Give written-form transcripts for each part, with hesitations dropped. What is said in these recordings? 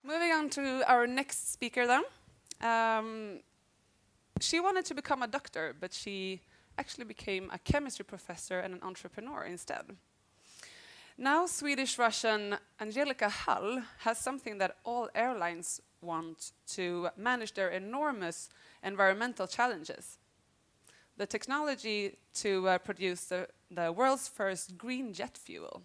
Moving on to our next speaker then. She wanted to become a doctor, but she actually became a chemistry professor and an entrepreneur instead. Now Swedish-Russian Angelica Hull has something that all airlines want to manage their enormous environmental challenges. The technology to produce the world's first green jet fuel.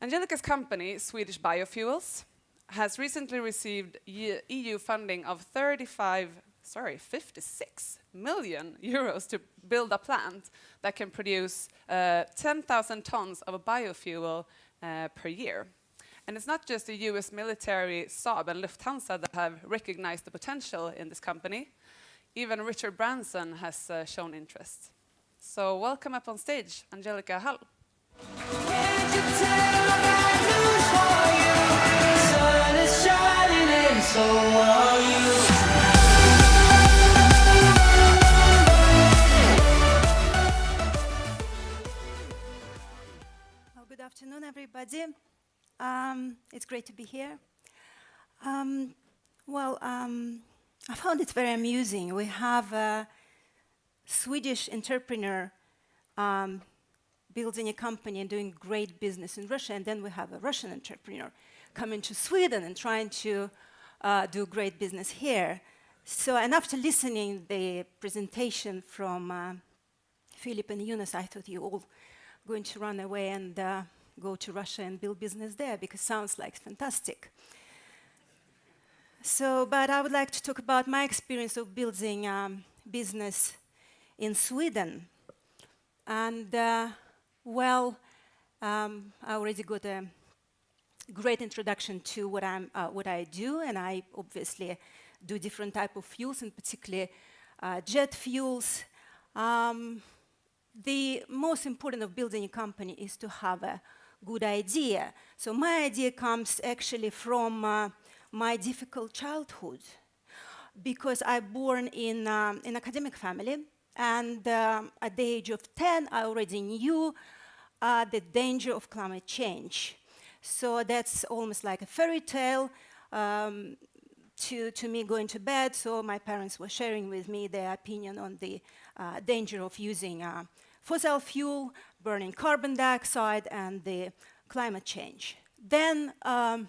Angelica's company, Swedish Biofuels, has recently received EU funding of 56 million euros to build a plant that can produce 10,000 tons of a biofuel per year. And it's not just the US military, Saab and Lufthansa that have recognized the potential in this company. Even Richard Branson has shown interest. So welcome up on stage, Angelica Hull. Well, good afternoon, everybody. It's great to be here. I found it very amusing. We have a Swedish entrepreneur building a company and doing great business in Russia, and then we have a Russian entrepreneur coming to Sweden and trying to do great business here. So, and after listening the presentation from Philip and Yunus, I thought you all going to run away and go to Russia and build business there, because it sounds like fantastic. So, but I would like to talk about my experience of building business in Sweden. And I already got a great introduction to what I do, and I obviously do different type of fuels, and particularly jet fuels. The most important of building a company is to have a good idea. So my idea comes actually from my difficult childhood, because I born in an academic family, and at the age of 10, I already knew the danger of climate change. So that's almost like a fairy tale to me going to bed. So my parents were sharing with me their opinion on the danger of using fossil fuel, burning carbon dioxide, and the climate change. Then I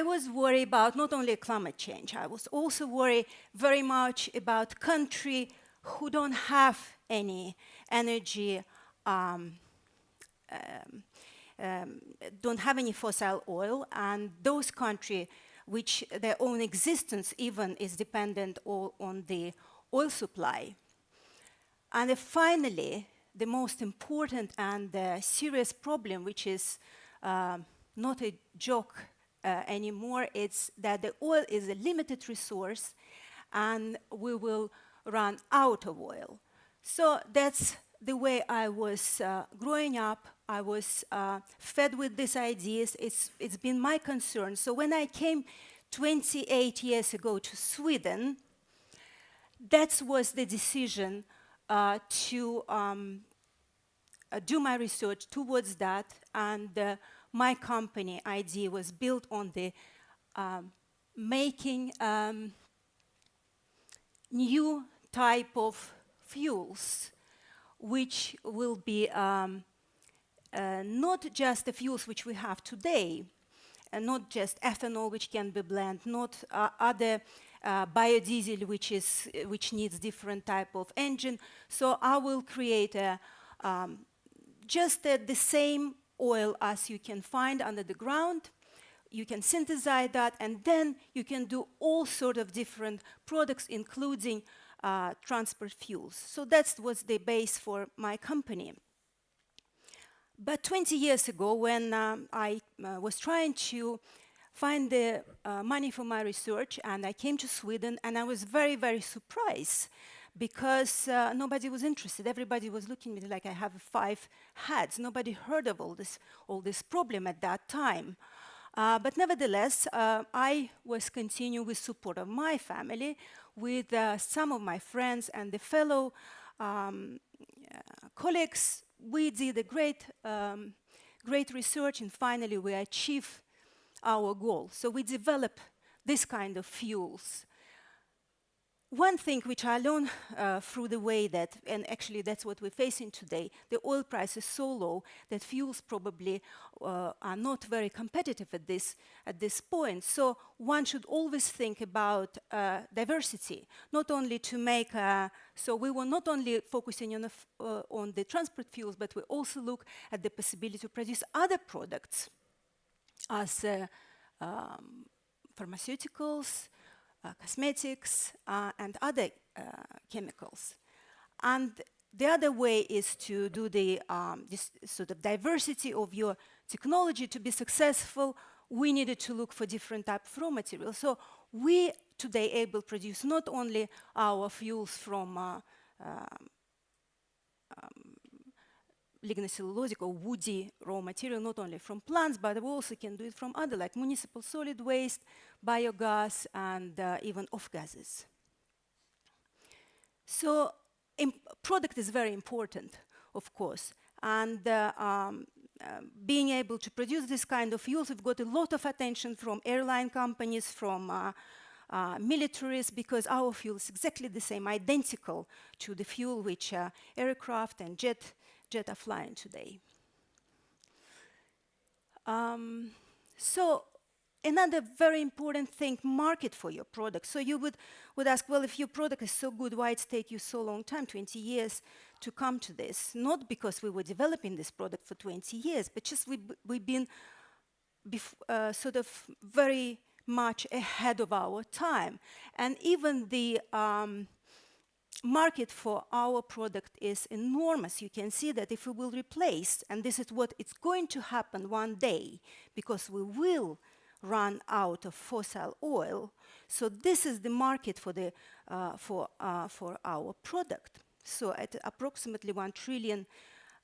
was worried about not only climate change, I was also worried very much about countries who don't have any energy, don't have any fossil oil, and those countries which their own existence even is dependent on the oil supply. And finally, the most important and serious problem, which is not a joke anymore, it's that the oil is a limited resource and we will run out of oil. So that's the way I was growing up. I was fed with these ideas. It's been my concern. So when I came 28 years ago to Sweden, that was the decision to do my research towards that, and my company idea was built on the making new type of fuels, which will be not just the fuels which we have today, and not just ethanol which can be blended, not other biodiesel which needs different type of engine. So I will create just the same oil as you can find under the ground. You can synthesize that, and then you can do all sorts of different products, including transport fuels. So that was the base for my company. But 20 years ago, when I was trying to find the money for my research, and I came to Sweden, and I was very, very surprised, because nobody was interested. Everybody was looking at me like I have 5 heads. Nobody heard of all this problem at that time. But nevertheless, I was continuing with support of my family, with some of my friends and the fellow colleagues. We did a great great research, and finally we achieve our goal. So we develop this kind of fuels. One thing which I learned through the way that, and actually that's what we're facing today, the oil price is so low that fuels probably are not very competitive at this point. So one should always think about diversity, not only to make, so we were not only focusing on the transport fuels, but we also look at the possibility to produce other products as pharmaceuticals, cosmetics, and other chemicals. And the other way is to do this sort of diversity of your technology. To be successful, we needed to look for different types of raw materials. So we today able to produce not only our fuels from lignocellulosic or woody raw material, not only from plants, but we also can do it from other, like municipal solid waste, biogas, and even off-gases. So product is very important, of course. And being able to produce this kind of fuels, we've got a lot of attention from airline companies, from militaries, because our fuel is exactly the same, identical to the fuel which aircraft and jet are flying today. So another very important thing, market for your product. So you would ask, well, if your product is so good, why it take you so long time, 20 years, to come to this? Not because we were developing this product for 20 years, but just we've been sort of very much ahead of our time. And even the market for our product is enormous. You can see that if we will replace, and this is what it's going to happen one day, because we will run out of fossil oil. So this is the market for our product. So at approximately $1 trillion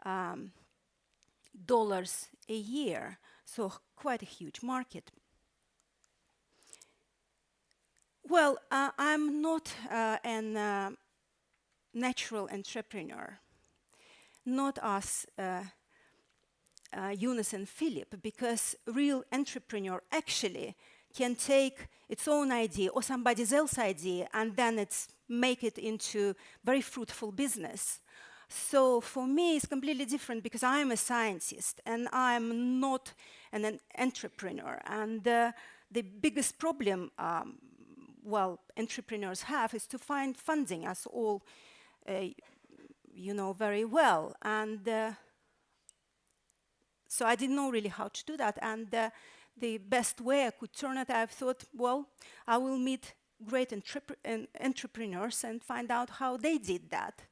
a year, so quite a huge market. Well, I'm not an natural entrepreneur, not as Eunice and Philip, because real entrepreneur actually can take its own idea or somebody else's idea and then make it into very fruitful business. So for me, it's completely different because I'm a scientist and I'm not an entrepreneur. And the biggest problem, well, entrepreneurs have is to find funding, as all you know very well. And so I didn't know really how to do that. And the best way I could turn it, I thought, well, I will meet great entrepreneurs and find out how they did that.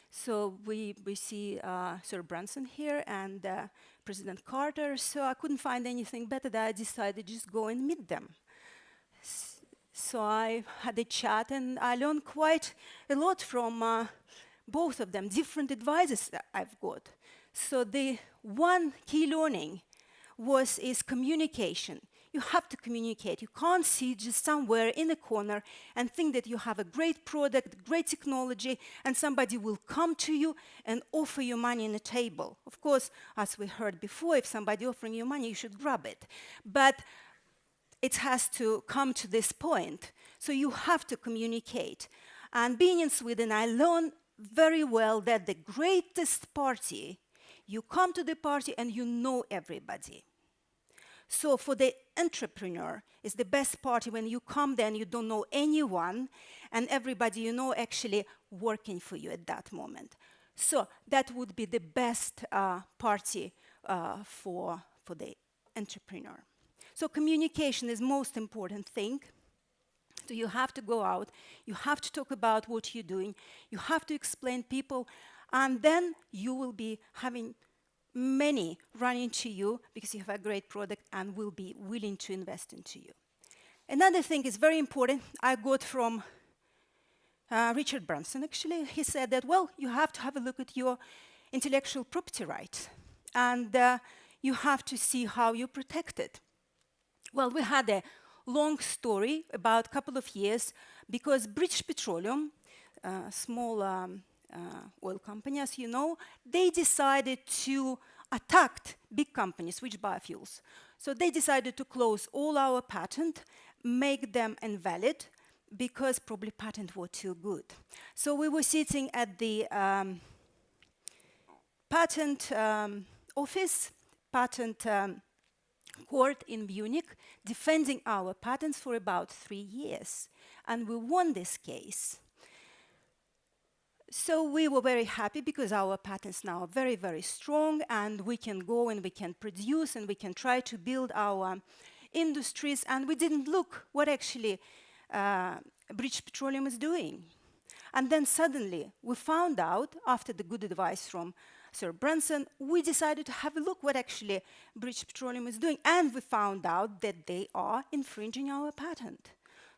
So we see Sir Branson here and President Carter. So I couldn't find anything better that I decided to just go and meet them. So I had a chat and I learned quite a lot from both of them, different advices that I've got. So the one key learning is communication. You have to communicate. You can't sit just somewhere in a corner and think that you have a great product, great technology, and somebody will come to you and offer you money on the table. Of course, as we heard before, if somebody offering you money, you should grab it. But it has to come to this point. So you have to communicate. And being in Sweden, I learned very well that the greatest party, you come to the party and you know everybody. So for the entrepreneur, it's the best party when you come there and you don't know anyone, and everybody you know actually working for you at that moment. So that would be the best party for the entrepreneur. So communication is most important thing. So you have to go out, you have to talk about what you're doing, you have to explain people, and then you will be having many running to you because you have a great product and will be willing to invest into you. Another thing is very important, I got from Richard Branson actually. He said that, well, you have to have a look at your intellectual property rights and you have to see how you protect it. Well, we had a long story about a couple of years because British Petroleum, small oil company, as you know, they decided to attacked big companies, Swedish Biofuels. So they decided to close all our patent, make them invalid, because probably patent were too good. So we were sitting at the patent office, patent court in Munich, defending our patents for about 3 years. And we won this case. So we were very happy because our patents now are very, very strong, and we can go and we can produce and we can try to build our industries, and we didn't look what actually British Petroleum is doing. And then suddenly we found out, after the good advice from Sir Branson, we decided to have a look what actually British Petroleum is doing, and we found out that they are infringing our patent.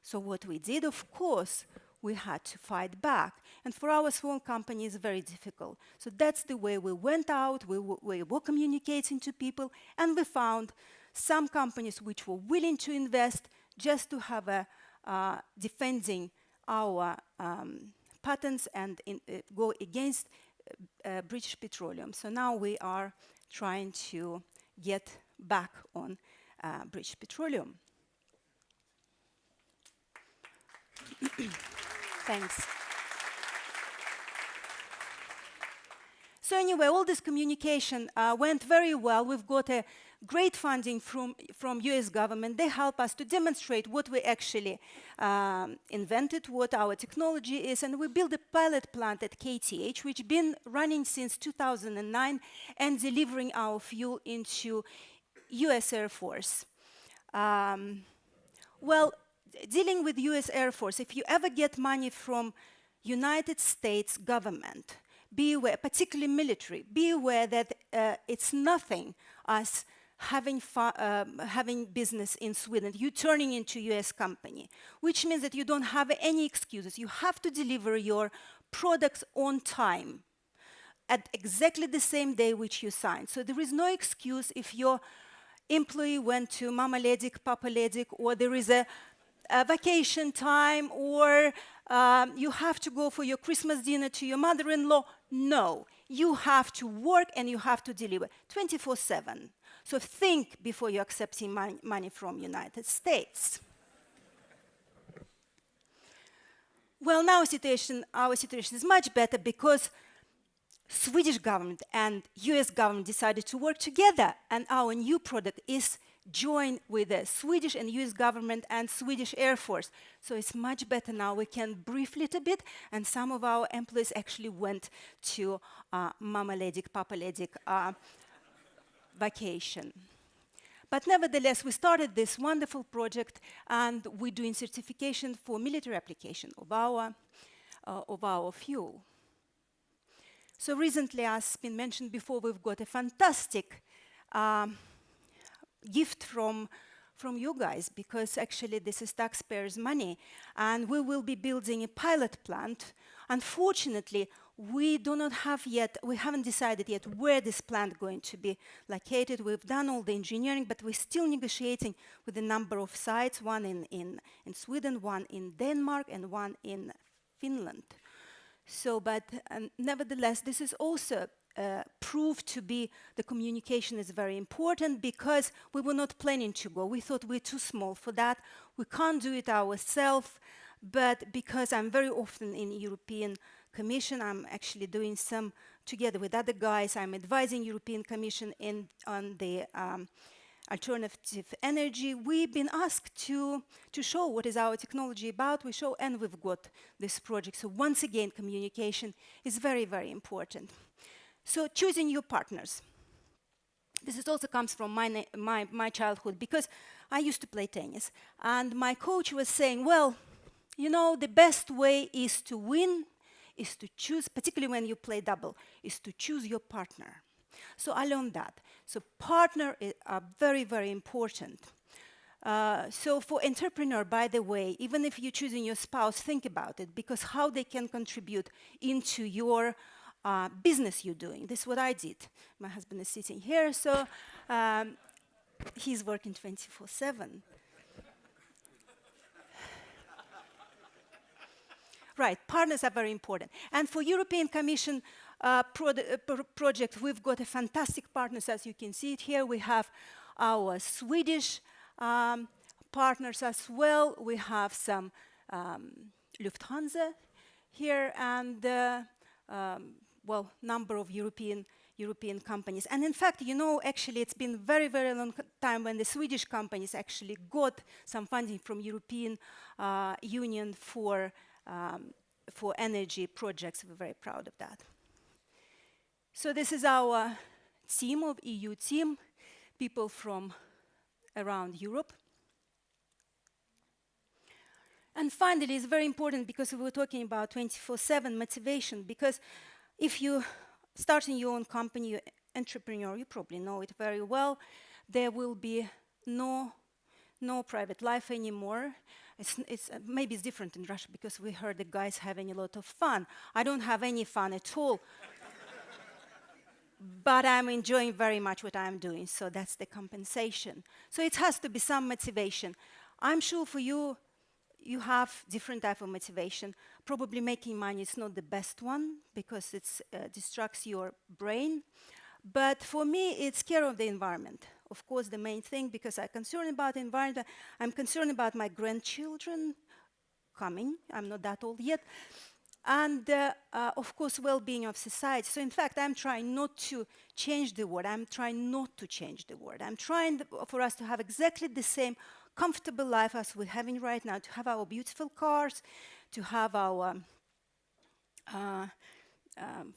So what we did, of course, we had to fight back. And for our small company, it's very difficult. So that's the way we went out, we were communicating to people, and we found some companies which were willing to invest just to have a defending our patents and go against British Petroleum. So now we are trying to get back on British Petroleum. Thanks. So anyway, all this communication went very well. We've got a great funding from US government. They help us to demonstrate what we actually invented, what our technology is, and we built a pilot plant at KTH, which has been running since 2009 and delivering our fuel into US Air Force. Well, dealing with US Air Force, if you ever get money from United States government, be aware, particularly military, be aware that it's nothing as having business in Sweden. You're turning into US company, which means that you don't have any excuses. You have to deliver your products on time at exactly the same day which you signed. So there is no excuse if your employee went to Mama Ledic, Papa Ledic, or there is a vacation time, or you have to go for your Christmas dinner to your mother-in-law. No, you have to work and you have to deliver 24/7. So think before you're accepting money from United States. Well, now our situation is much better because Swedish government and US government decided to work together, and our new product is joined with the Swedish and US government and Swedish Air Force. So it's much better now. We can breathe a little bit, and some of our employees actually went to Mama Ledic, Papa Ledic vacation. But nevertheless, we started this wonderful project, and we're doing certification for military application of our fuel. So recently, as been mentioned before, we've got a fantastic gift from you guys, because actually this is taxpayers' money, and we will be building a pilot plant. Unfortunately, we haven't decided yet where this plant is going to be located. We've done all the engineering, but we're still negotiating with a number of sites, one in Sweden, one in Denmark, and one in Finland. So, but nevertheless, this is also proved to be, the communication is very important, because we were not planning to go. We thought we're too small for that. We can't do it ourselves, but because I'm very often in European Commission, I'm actually doing some, together with other guys, I'm advising European Commission on the alternative energy. We've been asked to show what is our technology about. We show, and we've got this project. So once again, communication is very, very important. So choosing your partners. This also comes from my childhood, because I used to play tennis. And my coach was saying, well, you know, the best way is to win, is to choose, particularly when you play double, is to choose your partner. So I learned that. So partner are very, very important. So for entrepreneur, by the way, even if you're choosing your spouse, think about it, because how they can contribute into your business you're doing. This is what I did. My husband is sitting here, so he's working 24/7. Right, partners are very important. And for European Commission, project, we've got a fantastic partners, as you can see it here. We have our Swedish partners as well. We have some Lufthansa here and well, number of European companies. And in fact, you know, actually it's been very, very long time when the Swedish companies actually got some funding from European Union for energy projects. We're very proud of that. So this is our team of EU team, people from around Europe. And finally, it's very important because we were talking about 24/7 motivation, because if you starting your own company, you're entrepreneur, you probably know it very well, there will be no private life anymore. Maybe it's different in Russia because we heard the guys having a lot of fun. I don't have any fun at all. But I'm enjoying very much what I'm doing, so that's the compensation. So it has to be some motivation. I'm sure for you, you have different type of motivation. Probably making money is not the best one because it distracts your brain. But for me, it's care of the environment. Of course, the main thing, because I'm concerned about the environment. I'm concerned about my grandchildren coming. I'm not that old yet. And, of course, well-being of society. So, in fact, I'm trying not to change the world. I'm trying not to change the world. I'm trying for us to have exactly the same comfortable life as we're having right now, to have our beautiful cars, to have our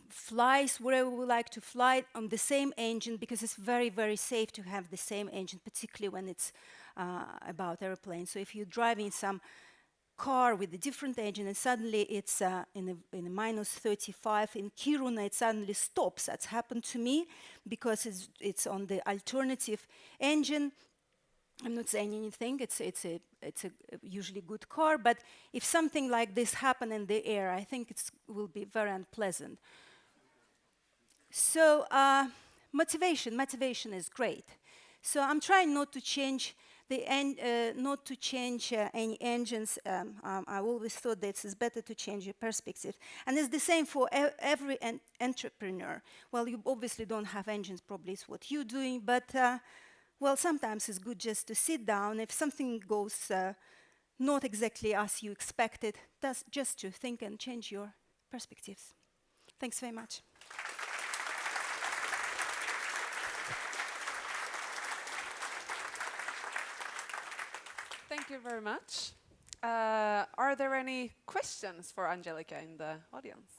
flies wherever we like to fly on the same engine, because it's very, very safe to have the same engine, particularly when it's about airplanes. So if you're driving some car with a different engine and suddenly it's in a minus 35 in Kiruna, it suddenly stops. That's happened to me because it's on the alternative engine. I'm not saying anything, it's a usually good car, but if something like this happen in the air, I think it will be very unpleasant. So motivation is great. So I'm trying not to change any engines. I always thought that it's better to change your perspective. And it's the same for every entrepreneur. Well, you obviously don't have engines, probably it's what you're doing, but well, sometimes it's good just to sit down. If something goes not exactly as you expected, that's just to think and change your perspectives. Thanks very much. Thank you very much. Are there any questions for Angelica in the audience?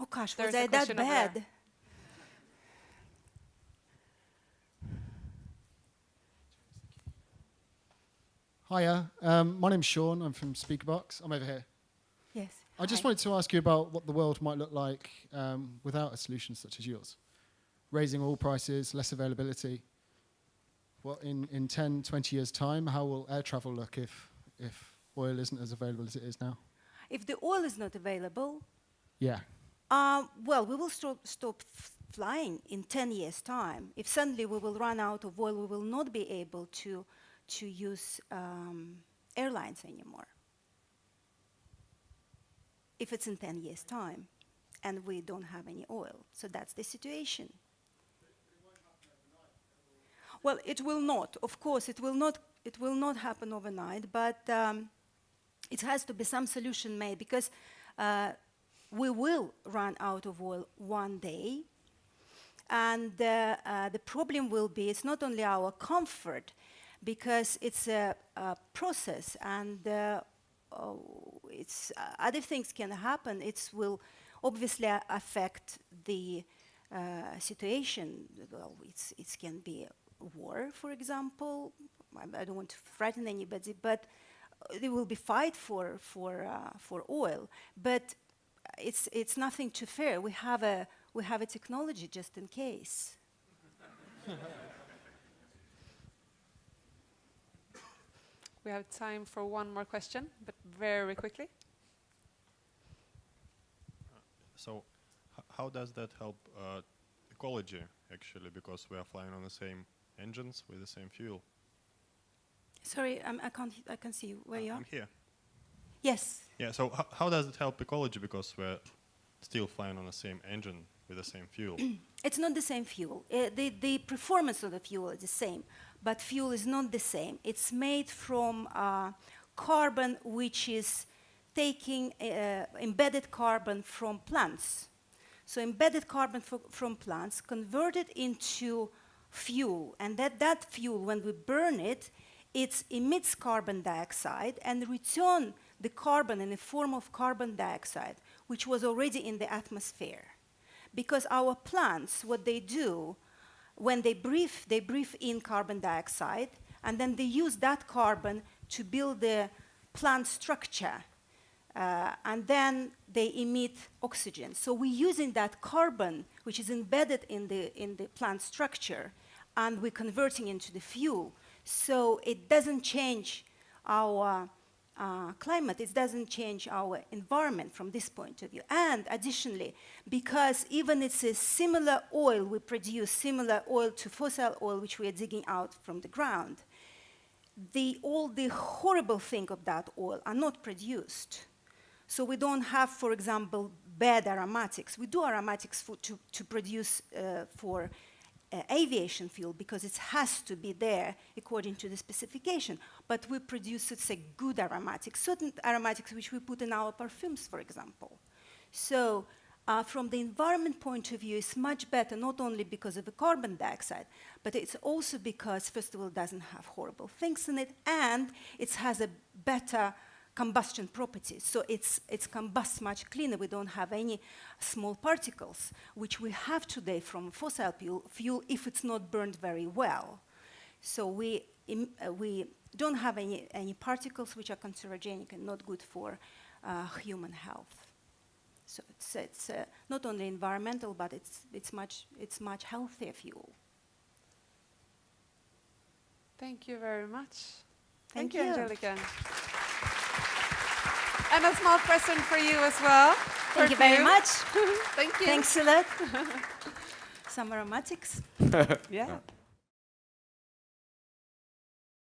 Oh gosh, There's was a I that question over there. bad? Hiya, my name's Sean, I'm from Speakerbox, I'm over here. Yes. I just Hi. wanted to ask you about what the world might look like without a solution such as yours. Raising oil prices, less availability. What in 10, 20 years' time, how will air travel look if oil isn't as available as it is now? If the oil is not available, Yeah. well, we will stop flying in 10 years' time. If suddenly we will run out of oil, we will not be able to use airlines anymore. If it's in 10 years' time and we don't have any oil. So that's the situation. Well, it will not. Of course, it will not happen overnight, but it has to be some solution made, because we will run out of oil one day. And the problem will be, it's not only our comfort, because it's a process, and other things can happen. It will obviously affect the situation. Well, it can be war, for example. I don't want to frighten anybody, but there will be fight for oil. But it's nothing to fear. We have a technology just in case. We have time for one more question, but very quickly. So how does that help ecology, actually, because we are flying on the same engines with the same fuel? Sorry, I can't see you. Where you are? I'm here. Yes. Yeah, so how does it help ecology, because we're still flying on the same engine with the same fuel? It's not the same fuel. The performance of the fuel is the same, but fuel is not the same. It's made from carbon which is taking embedded carbon from plants. So embedded carbon from plants converted into fuel, and that fuel, when we burn it, it emits carbon dioxide and return the carbon in the form of carbon dioxide, which was already in the atmosphere. Because our plants, what they do, when they breathe in carbon dioxide, and then they use that carbon to build the plant structure, and then they emit oxygen. So we're using that carbon, which is embedded in the plant structure, and we're converting into the fuel. So it doesn't change our climate, it doesn't change our environment from this point of view. And additionally, because even it's a similar oil, we produce similar oil to fossil oil, which we are digging out from the ground, all the horrible things of that oil are not produced. So we don't have, for example, bad aromatics. We do aromatics to produce for aviation fuel, because it has to be there according to the specification. But we produce, let's say, good aromatics, certain aromatics which we put in our perfumes, for example. So from the environment point of view, it's much better, not only because of the carbon dioxide, but it's also because, first of all, it doesn't have horrible things in it, and it has a better combustion properties. So it combusts much cleaner. We don't have any small particles, which we have today from fossil fuel if it's not burned very well. So we don't have any particles which are cancerogenic and not good for human health. So it's not only environmental, but it's much healthier fuel. Thank you very much. Thank you, you. Angelica. And a small present for you as well. Thank you very much. Thank you. Thanks a lot. Some aromatics. Yeah.